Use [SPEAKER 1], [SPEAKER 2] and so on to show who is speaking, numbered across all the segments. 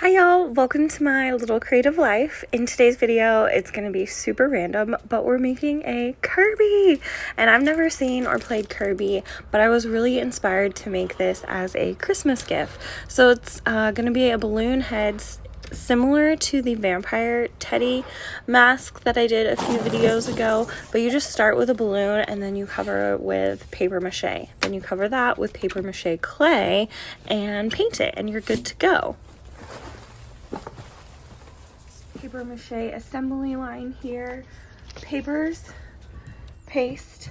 [SPEAKER 1] Hi y'all, welcome to my little creative life. In today's video, it's going to be super random, but we're making a Kirby. And I've never seen or played Kirby, but I was really inspired to make this as a Christmas gift. So it's going to be a balloon head similar to the vampire teddy mask that I did a few videos ago, but you just start with a balloon and then you cover it with paper mache. Then you cover that with paper mache clay and paint it and you're good to go. Paper mache assembly line here, papers, paste,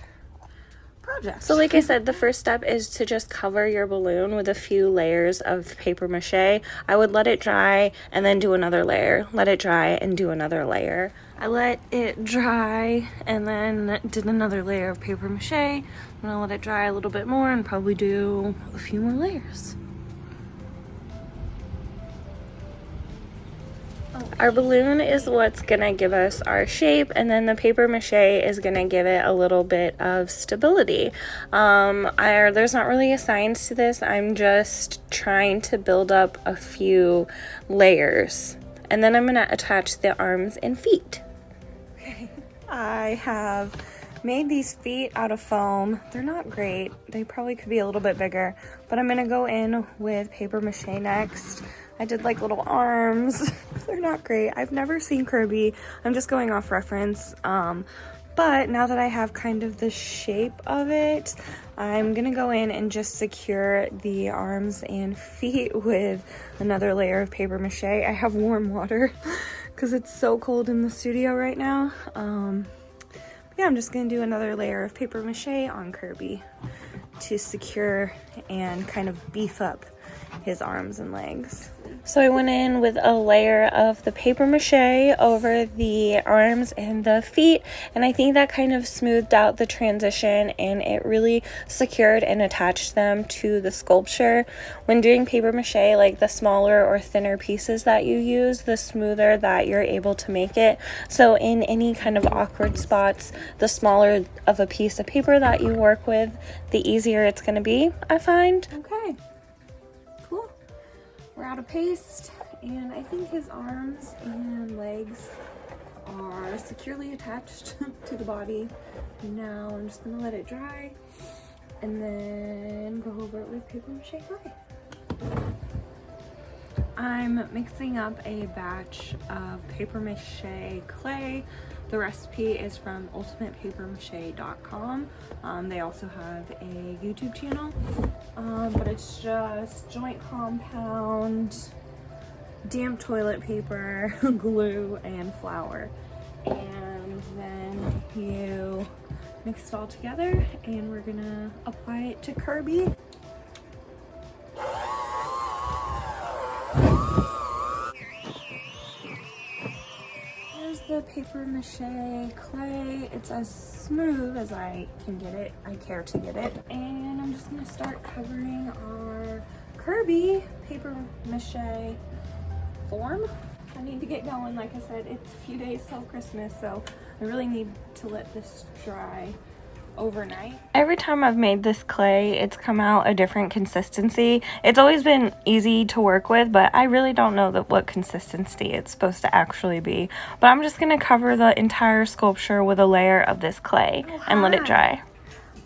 [SPEAKER 1] project. So like I said, the first step is to just cover your balloon with a few layers of paper mache. I would let it dry and then do another layer, let it dry and do another layer. I let it dry and then did another layer of paper mache. I'm gonna let it dry a little bit more and probably do a few more layers. Our balloon is what's gonna give us our shape, and then the paper mache is gonna give it a little bit of stability. There's not really a science to this. I'm just trying to build up a few layers, and then I'm gonna attach the arms and feet. Okay. I have made these feet out of foam. They're not great. They probably could be a little bit bigger, but I'm gonna go in with paper mache next. I did like little arms. They're not great. I've never seen Kirby. I'm just going off reference. But now that I have kind of the shape of it, I'm gonna go in and just secure the arms and feet with another layer of paper mache. I have warm water because it's so cold in the studio right now. Yeah, I'm just gonna do another layer of paper mache on Kirby to secure and kind of beef up his arms and legs. So I went in with a layer of the paper mache over the arms and the feet, and I think that kind of smoothed out the transition and it really secured and attached them to the sculpture. When doing paper mache, like the smaller or thinner pieces that you use, the smoother that you're able to make it. So in any kind of awkward spots, the smaller of a piece of paper that you work with, the easier it's going to be, I find. Okay. Cool. We're out of paste, and I think his arms and legs are securely attached to the body. Now I'm just gonna let it dry and then go over it with paper mache clay. I'm mixing up a batch of paper mache clay. The recipe is from ultimatepapermache.com. They also have a YouTube channel, but it's just joint compound, damp toilet paper, glue, and flour. And then you mix it all together, and we're gonna apply it to Kirby. The paper mache clay. It's as smooth as I can get it. I care to get it. And I'm just gonna start covering our Kirby paper mache form. I need to get going. Like I said, it's a few days till Christmas, so I really need to let this dry overnight. Every time I've made this clay, it's come out a different consistency. It's always been easy to work with, but I really don't know what consistency it's supposed to actually be. But I'm just gonna cover the entire sculpture with a layer of this clay and let it dry.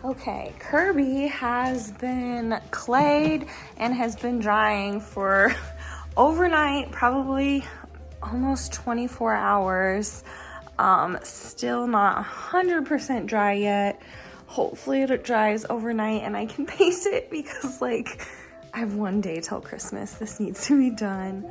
[SPEAKER 1] Okay, Kirby has been clayed and has been drying for overnight, probably almost 24 hours. Still not 100% dry yet. Hopefully it dries overnight and I can paint it because like I have one day till Christmas. This needs to be done.